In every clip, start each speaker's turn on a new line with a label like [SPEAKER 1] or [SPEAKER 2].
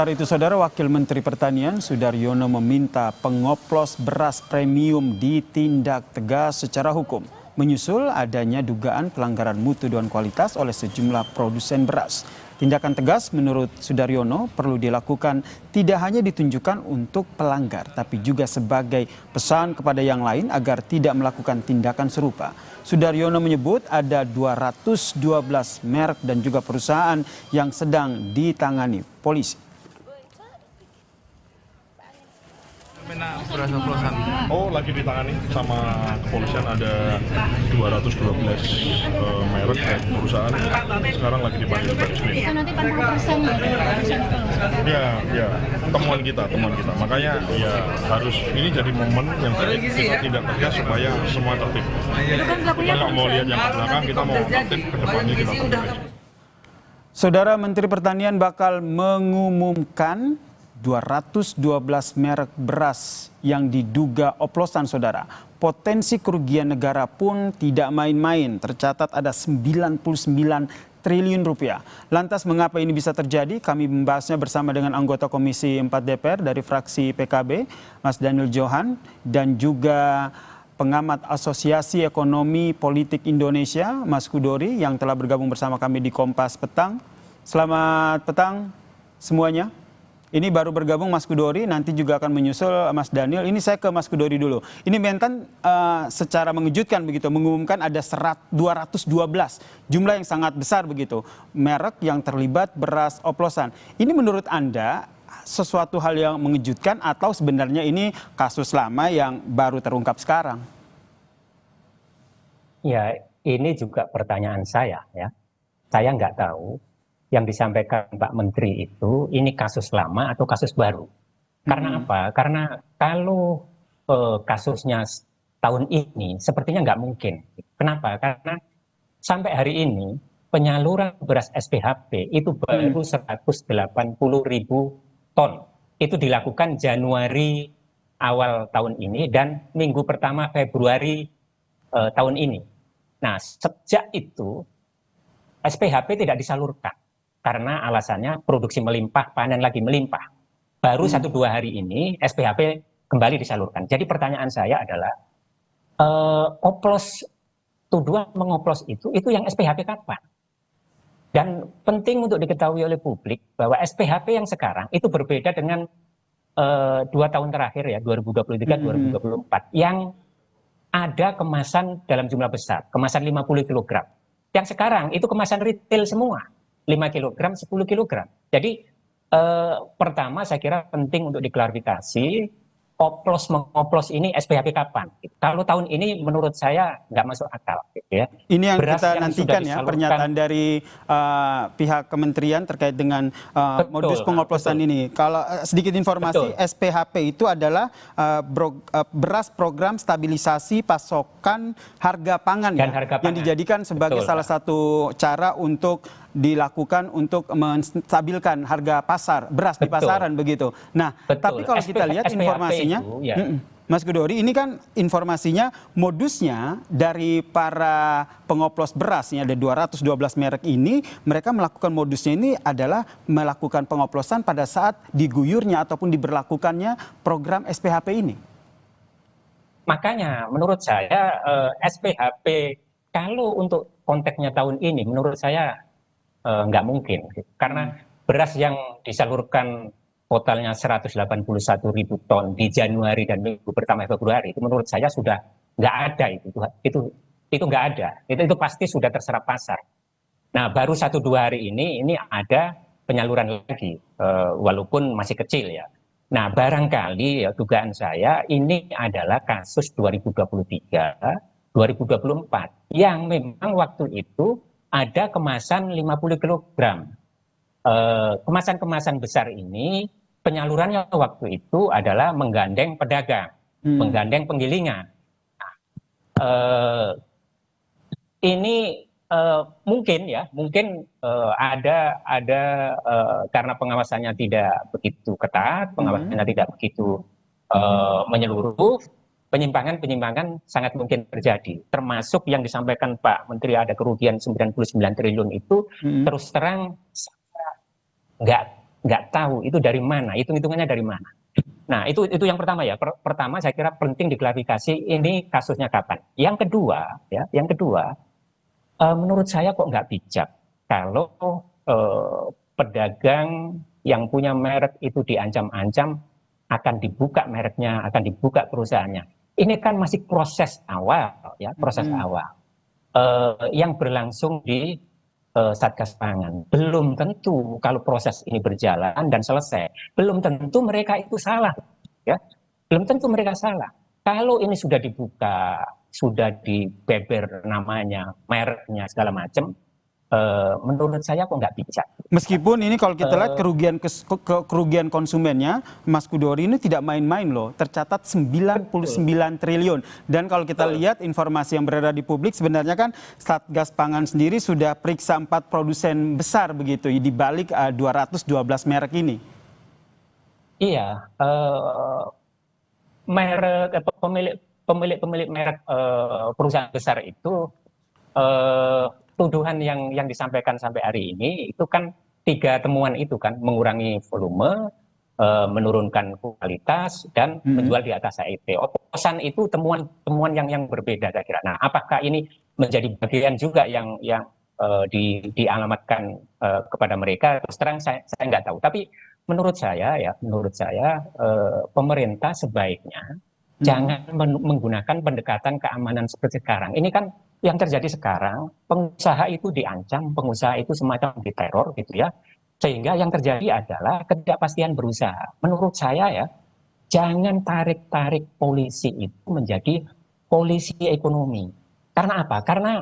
[SPEAKER 1] Saat itu, Saudara Wakil Menteri Pertanian Sudaryono meminta pengoplos beras premium ditindak tegas secara hukum, menyusul adanya dugaan pelanggaran mutu dan kualitas oleh sejumlah produsen beras. Tindakan tegas menurut Sudaryono perlu dilakukan tidak hanya ditunjukkan untuk pelanggar, tapi juga sebagai pesan kepada yang lain agar tidak melakukan tindakan serupa. Sudaryono menyebut ada 212 merek dan juga perusahaan yang sedang ditangani polisi.
[SPEAKER 2] Beras oplosan.
[SPEAKER 3] Oh, lagi ditangani sama kepolisian, ada 212 merek dan perusahaan sekarang lagi dipanggil Baris Krim.
[SPEAKER 4] Itu nanti 40%
[SPEAKER 3] Ya, temuan kita. Makanya ya harus ini jadi momen yang kita tindak tegas supaya semua tertib. Kita nggak mau lihat yang ke belakang, kita mau tertib ke depannya kita tertib.
[SPEAKER 1] Saudara Menteri Pertanian bakal mengumumkan 212 merek beras yang diduga oplosan, Saudara. Potensi kerugian negara pun tidak main-main, tercatat ada 99 triliun rupiah. Lantas mengapa ini bisa terjadi? Kami membahasnya bersama dengan anggota Komisi 4 DPR dari fraksi PKB, Mas Daniel Johan, dan juga pengamat Asosiasi Ekonomi Politik Indonesia, Mas Kudori, yang telah bergabung bersama kami di Kompas Petang. Selamat petang semuanya. Ini baru bergabung Mas Kudori, nanti juga akan menyusul Mas Daniel. Ini saya ke Mas Kudori dulu. Ini Mentan secara mengejutkan begitu, mengumumkan ada 212, jumlah yang sangat besar begitu, merek yang terlibat beras oplosan. Ini menurut Anda sesuatu hal yang mengejutkan atau sebenarnya ini kasus lama yang baru terungkap sekarang?
[SPEAKER 5] Ya, ini juga pertanyaan saya ya. Saya nggak tahu yang disampaikan Pak Menteri itu ini kasus lama atau kasus baru. Karena apa? Karena kalau kasusnya tahun ini sepertinya nggak mungkin. Kenapa? Karena sampai hari ini penyaluran beras SPHP itu baru 180.000 ton. Itu dilakukan Januari awal tahun ini dan minggu pertama Februari tahun ini. Nah, sejak itu SPHP tidak disalurkan. Karena alasannya produksi melimpah, panen lagi melimpah. Baru 1-2 hari ini SPHP kembali disalurkan. Jadi pertanyaan saya adalah, tuduhan mengoplos itu yang SPHP kapan? Dan penting untuk diketahui oleh publik bahwa SPHP yang sekarang itu berbeda dengan 2 tahun terakhir ya, 2023-2024, yang ada kemasan dalam jumlah besar, kemasan 50 kg. Yang sekarang itu kemasan retail semua. 5 kg, 10 kg. Jadi pertama saya kira penting untuk diklarifikasi, mengoplos ini SPHP kapan? Kalau tahun ini menurut saya nggak masuk akal. Gitu ya.
[SPEAKER 1] Ini yang
[SPEAKER 5] beras
[SPEAKER 1] kita
[SPEAKER 5] yang
[SPEAKER 1] nantikan ya, pernyataan dari pihak kementerian terkait dengan modus pengoplosan ini. Kalau sedikit informasi, SPHP itu adalah beras program stabilisasi pasokan harga pangan ya, yang dijadikan sebagai salah satu cara untuk dilakukan untuk menstabilkan harga pasar beras di pasaran begitu. Nah, tapi kalau kita lihat informasinya, Mas Kudori, ini kan informasinya modusnya dari para pengoplos beras, ini ada 212 merek ini, mereka melakukan modusnya ini adalah melakukan pengoplosan pada saat diguyurnya ataupun diberlakukannya program SPHP ini.
[SPEAKER 5] Makanya menurut saya SPHP kalau untuk konteksnya tahun ini menurut saya nggak mungkin. Karena beras yang disalurkan totalnya 181.000 ton di Januari dan minggu pertama Februari itu menurut saya sudah nggak ada itu nggak ada, itu pasti sudah terserap pasar. Nah baru 1-2 hari ini ada penyaluran lagi walaupun masih kecil ya. Nah barangkali ya dugaan saya ini adalah kasus 2023, 2024 yang memang waktu itu ada kemasan 50 kg. Kemasan-kemasan besar ini penyalurannya waktu itu adalah menggandeng pedagang, menggandeng penggilingan. Ini mungkin ada karena pengawasannya tidak begitu ketat, pengawasannya tidak begitu menyeluruh, penyimpangan sangat mungkin terjadi. Termasuk yang disampaikan Pak Menteri ada kerugian 99 triliun itu terus terang nggak nggak tahu itu dari mana, hitung-hitungannya dari mana. Nah, itu yang pertama ya. Pertama saya kira penting diklarifikasi ini kasusnya kapan. Yang kedua, menurut saya kok nggak bijak kalau pedagang yang punya merek itu diancam-ancam akan dibuka mereknya, akan dibuka perusahaannya. Ini kan masih proses awal, ya, proses awal yang berlangsung di Satgas Pangan. Belum tentu kalau proses ini berjalan dan selesai, belum tentu mereka itu salah, ya. Belum tentu mereka salah. Kalau ini sudah dibuka, sudah dibeber namanya, mereknya segala macam, menurut saya kok nggak bijak.
[SPEAKER 1] Meskipun ini kalau kita lihat kerugian konsumennya, Mas Kudori ini tidak main-main loh, tercatat 99 triliun. Dan kalau kita lihat informasi yang beredar di publik, sebenarnya kan Satgas Pangan sendiri sudah periksa 4 produsen besar begitu, di balik 212 merek ini.
[SPEAKER 5] Iya, merek pemilik merek perusahaan besar itu tuduhan yang disampaikan sampai hari ini itu kan 3 temuan itu kan, mengurangi volume, menurunkan kualitas, dan menjual di atas HET. Oplosan itu temuan yang berbeda saya kira. Nah, apakah ini menjadi bagian juga yang dialamatkan kepada mereka? Terus terang saya nggak tahu. Tapi menurut saya pemerintah sebaiknya jangan menggunakan pendekatan keamanan seperti sekarang. Ini kan yang terjadi sekarang, pengusaha itu diancam, pengusaha itu semacam diteror gitu ya. Sehingga yang terjadi adalah ketidakpastian berusaha. Menurut saya ya, jangan tarik-tarik polisi itu menjadi polisi ekonomi. Karena apa? Karena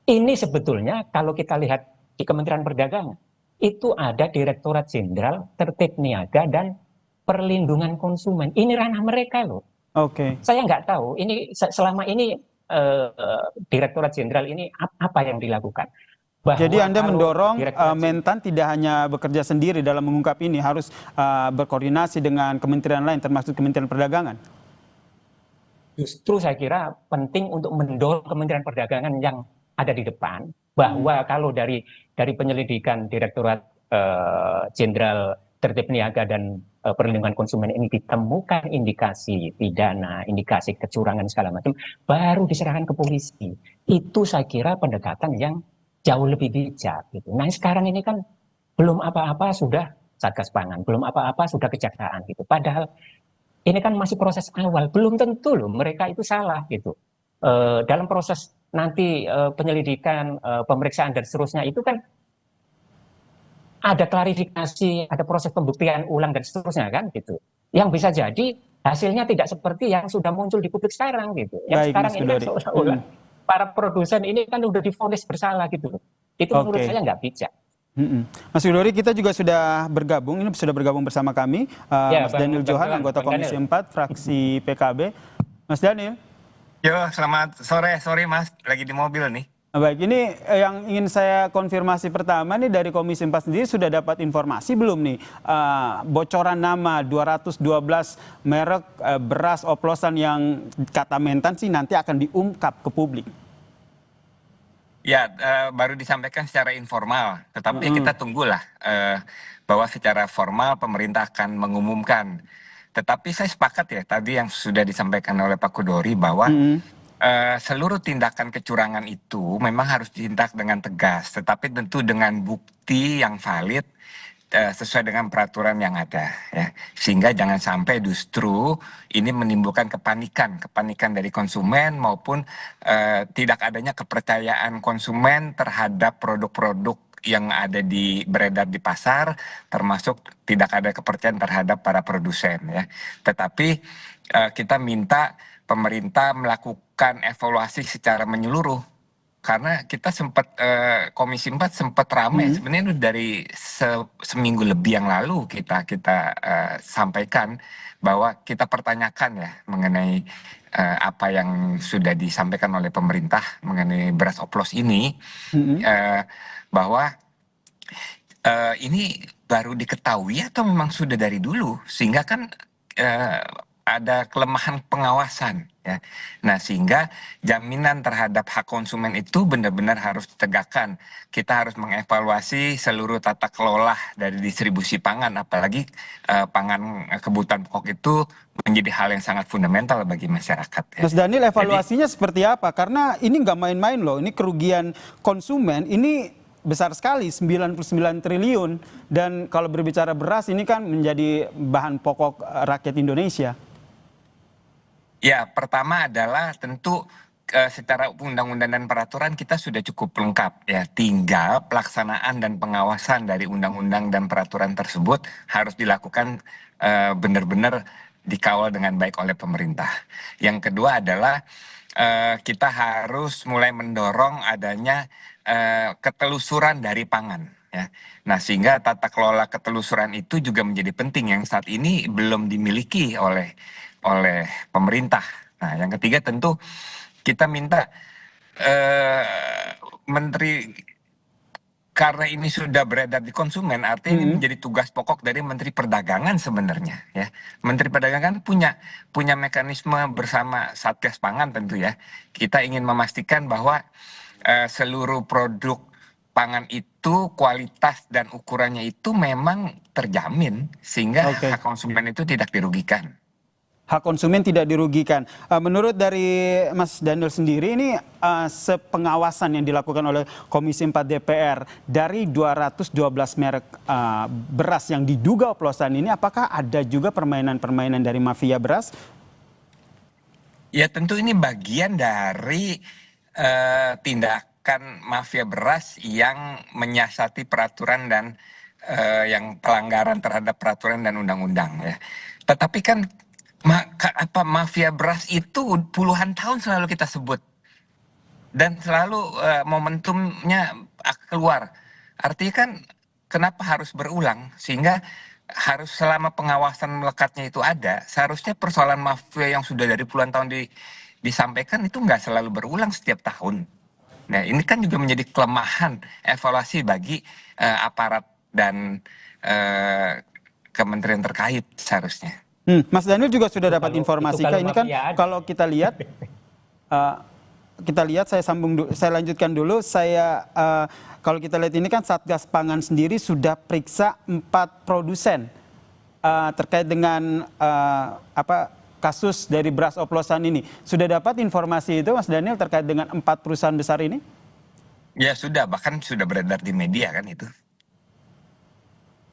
[SPEAKER 5] ini sebetulnya kalau kita lihat di Kementerian Perdagangan, itu ada Direktorat Jenderal Tertib Niaga dan Perlindungan Konsumen. Ini ranah mereka loh.
[SPEAKER 1] Oke.
[SPEAKER 5] Saya nggak tahu, ini selama ini Direktorat Jenderal ini apa yang dilakukan.
[SPEAKER 1] Jadi Anda mendorong Mentan tidak hanya bekerja sendiri dalam mengungkap ini, harus berkoordinasi dengan kementerian lain termasuk Kementerian Perdagangan.
[SPEAKER 5] Justru saya kira penting untuk mendorong Kementerian Perdagangan yang ada di depan, bahwa kalau dari penyelidikan Direktorat Jenderal Tertib Niaga dan Perlindungan Konsumen ini ditemukan indikasi pidana, indikasi kecurangan segala macam, baru diserahkan ke polisi. Itu saya kira pendekatan yang jauh lebih bijak gitu. Nah, sekarang ini kan belum apa-apa sudah Satgas Pangan, belum apa-apa sudah kejaksaan gitu. Padahal ini kan masih proses awal, belum tentu loh mereka itu salah gitu. Dalam proses nanti penyelidikan, pemeriksaan dan seterusnya itu kan ada klarifikasi, ada proses pembuktian ulang dan seterusnya kan gitu. Yang bisa jadi hasilnya tidak seperti yang sudah muncul di publik sekarang gitu. Yang
[SPEAKER 1] Baik,
[SPEAKER 5] sekarang
[SPEAKER 1] Mas
[SPEAKER 5] ini kan
[SPEAKER 1] Kudori.
[SPEAKER 5] seolah-olah para produsen ini kan udah divonis bersalah gitu. Itu menurut saya nggak bijak.
[SPEAKER 1] Mas Kudori, kita juga sudah bergabung bersama kami,
[SPEAKER 5] Ya,
[SPEAKER 1] Mas Daniel Johan, anggota Komisi 4, fraksi PKB. Mas Daniel.
[SPEAKER 4] Yo, selamat sore. Sorry Mas, lagi di mobil nih.
[SPEAKER 1] Baik, ini yang ingin saya konfirmasi pertama nih, dari Komisi 4 sendiri sudah dapat informasi belum nih bocoran nama 212 merek beras oplosan yang kata Mentan sih nanti akan diungkap ke publik?
[SPEAKER 4] Ya, baru disampaikan secara informal, tetapi kita tunggulah bahwa secara formal pemerintah akan mengumumkan. Tetapi saya sepakat ya tadi yang sudah disampaikan oleh Pak Kudori bahwa seluruh tindakan kecurangan itu memang harus ditindak dengan tegas, tetapi tentu dengan bukti yang valid sesuai dengan peraturan yang ada, ya. Sehingga jangan sampai justru ini menimbulkan kepanikan dari konsumen maupun tidak adanya kepercayaan konsumen terhadap produk-produk yang ada beredar di pasar, termasuk tidak ada kepercayaan terhadap para produsen, ya. Tetapi kita minta pemerintah melakukan evaluasi secara menyeluruh, karena kita sempat Komisi 4 sempat ramai sebenarnya dari seminggu lebih yang lalu kita sampaikan bahwa kita pertanyakan ya mengenai apa yang sudah disampaikan oleh pemerintah mengenai beras oplos ini, bahwa ini baru diketahui atau memang sudah dari dulu, sehingga kan ada kelemahan pengawasan ya. Nah, sehingga jaminan terhadap hak konsumen itu benar-benar harus ditegakkan. Kita harus mengevaluasi seluruh tata kelola dari distribusi pangan, apalagi pangan kebutuhan pokok itu menjadi hal yang sangat fundamental bagi masyarakat ya.
[SPEAKER 1] Mas Daniel,
[SPEAKER 4] Jadi,
[SPEAKER 1] evaluasinya seperti apa? Karena ini nggak main-main loh, ini kerugian konsumen ini besar sekali, 99 triliun. Dan kalau berbicara beras ini kan menjadi bahan pokok rakyat Indonesia.
[SPEAKER 4] ya, pertama adalah tentu secara undang-undang dan peraturan kita sudah cukup lengkap ya. Tinggal pelaksanaan dan pengawasan dari undang-undang dan peraturan tersebut harus dilakukan benar-benar dikawal dengan baik oleh pemerintah. Yang kedua adalah kita harus mulai mendorong adanya ketelusuran dari pangan ya. Nah, sehingga tata kelola ketelusuran itu juga menjadi penting yang saat ini belum dimiliki oleh pemerintah. Nah, yang ketiga tentu kita minta Menteri, karena ini sudah beredar di konsumen, artinya ini menjadi tugas pokok dari Menteri Perdagangan sebenarnya ya. Menteri Perdagangan punya mekanisme bersama Satgas Pangan tentu ya. Kita ingin memastikan bahwa seluruh produk pangan itu kualitas dan ukurannya itu memang terjamin sehingga hak konsumen itu tidak dirugikan.
[SPEAKER 1] Hak konsumen tidak dirugikan. Menurut dari Mas Daniel sendiri ini sepengawasan yang dilakukan oleh Komisi 4 DPR dari 212 merek beras yang diduga oplosan ini, apakah ada juga permainan-permainan dari mafia beras?
[SPEAKER 4] Ya, tentu ini bagian dari tindakan mafia beras yang menyiasati peraturan dan yang pelanggaran terhadap peraturan dan undang-undang ya. Tetapi kan mafia beras itu puluhan tahun selalu kita sebut dan selalu momentumnya keluar. Artinya kan kenapa harus berulang, sehingga harus selama pengawasan melekatnya itu ada, seharusnya persoalan mafia yang sudah dari puluhan tahun disampaikan itu nggak selalu berulang setiap tahun. Nah, ini kan juga menjadi kelemahan evaluasi bagi aparat dan kementerian terkait seharusnya.
[SPEAKER 1] Mas Daniel juga sudah dapat informasi kah? Ini kan kalau kita lihat, saya lanjutkan dulu. Kalau kita lihat ini kan Satgas Pangan sendiri sudah periksa 4 produsen terkait dengan kasus dari beras oplosan ini. Sudah dapat informasi itu, Mas Daniel, terkait dengan 4 perusahaan besar ini?
[SPEAKER 4] Ya sudah, bahkan sudah beredar di media kan itu.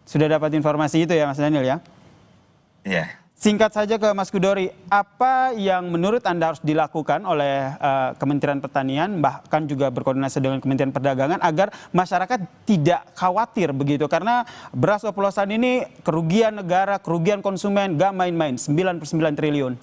[SPEAKER 1] Sudah dapat informasi itu ya, Mas Daniel ya?
[SPEAKER 4] Ya.
[SPEAKER 1] Singkat saja ke Mas Kudori, apa yang menurut Anda harus dilakukan oleh Kementerian Pertanian, bahkan juga berkoordinasi dengan Kementerian Perdagangan, agar masyarakat tidak khawatir begitu? Karena beras oplosan ini kerugian negara, kerugian konsumen, gak main-main, 99 triliun.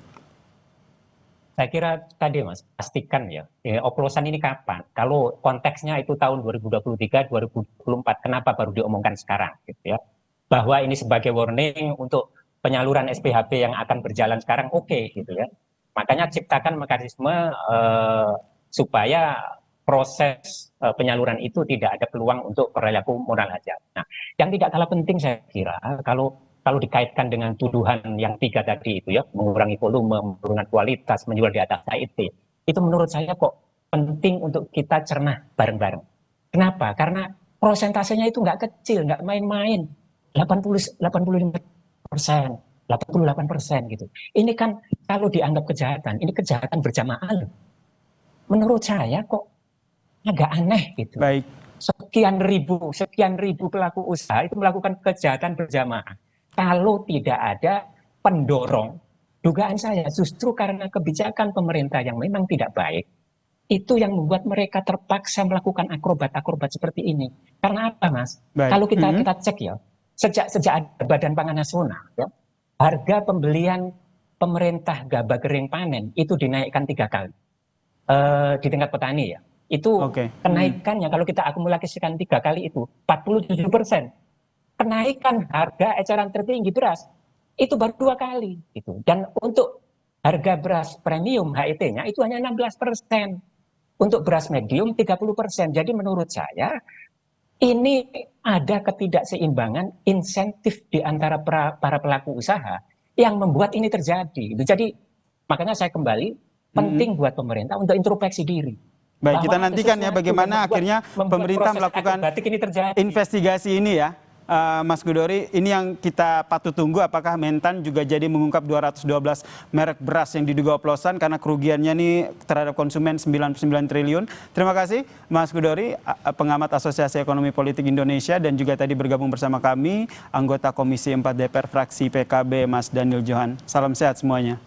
[SPEAKER 5] Saya kira tadi Mas, pastikan ya, oplosan ini kapan? Kalau konteksnya itu tahun 2023, 2024, kenapa baru diomongkan sekarang? Gitu ya. Bahwa ini sebagai warning untuk penyaluran SPHB yang akan berjalan sekarang, oke, gitu ya. Makanya ciptakan mekanisme supaya proses penyaluran itu tidak ada peluang untuk perilaku moral hajat. Nah, yang tidak kalah penting saya kira kalau dikaitkan dengan tuduhan yang 3 tadi itu ya, mengurangi volume, menurunkan kualitas, menjual di atas HIT, itu menurut saya kok penting untuk kita cerna bareng-bareng. Kenapa? Karena prosentasenya itu nggak kecil, nggak main-main, 85%, 88% gitu. Ini kan kalau dianggap kejahatan, ini kejahatan berjamaah. Menurut saya kok agak aneh gitu.
[SPEAKER 1] Baik.
[SPEAKER 5] Sekian ribu pelaku usaha itu melakukan kejahatan berjamaah. Kalau tidak ada pendorong, dugaan saya justru karena kebijakan pemerintah yang memang tidak baik, itu yang membuat mereka terpaksa melakukan akrobat seperti ini. Karena apa, Mas? Baik. Kalau kita cek ya, sejak ada Badan Pangan Nasional, ya, harga pembelian pemerintah gabah kering panen itu dinaikkan 3 kali di tingkat petani ya. Itu kenaikannya kalau kita akumulasikan 3 kali itu 47%. Kenaikan harga eceran tertinggi beras itu baru 2 kali gitu. Dan untuk harga beras premium HET-nya itu hanya 16%. Untuk beras medium 30%. Jadi menurut saya ini ada ketidakseimbangan insentif di antara para pelaku usaha yang membuat ini terjadi. Jadi makanya saya kembali, penting buat pemerintah untuk introspeksi diri.
[SPEAKER 1] Baik, kita
[SPEAKER 5] Bahwa
[SPEAKER 1] nantikan ya
[SPEAKER 5] sesuatu
[SPEAKER 1] bagaimana
[SPEAKER 5] yang
[SPEAKER 1] akhirnya pemerintah
[SPEAKER 5] proses
[SPEAKER 1] melakukan
[SPEAKER 5] akrobatik ini terjadi.
[SPEAKER 1] investigasi ini ya. Mas Gudori, ini yang kita patut tunggu, apakah Mentan juga jadi mengungkap 212 merek beras yang diduga oplosan karena kerugiannya nih terhadap konsumen 99 triliun. Terima kasih Mas Gudori, pengamat Asosiasi Ekonomi Politik Indonesia, dan juga tadi bergabung bersama kami anggota Komisi 4 DPR fraksi PKB Mas Daniel Johan. Salam sehat semuanya.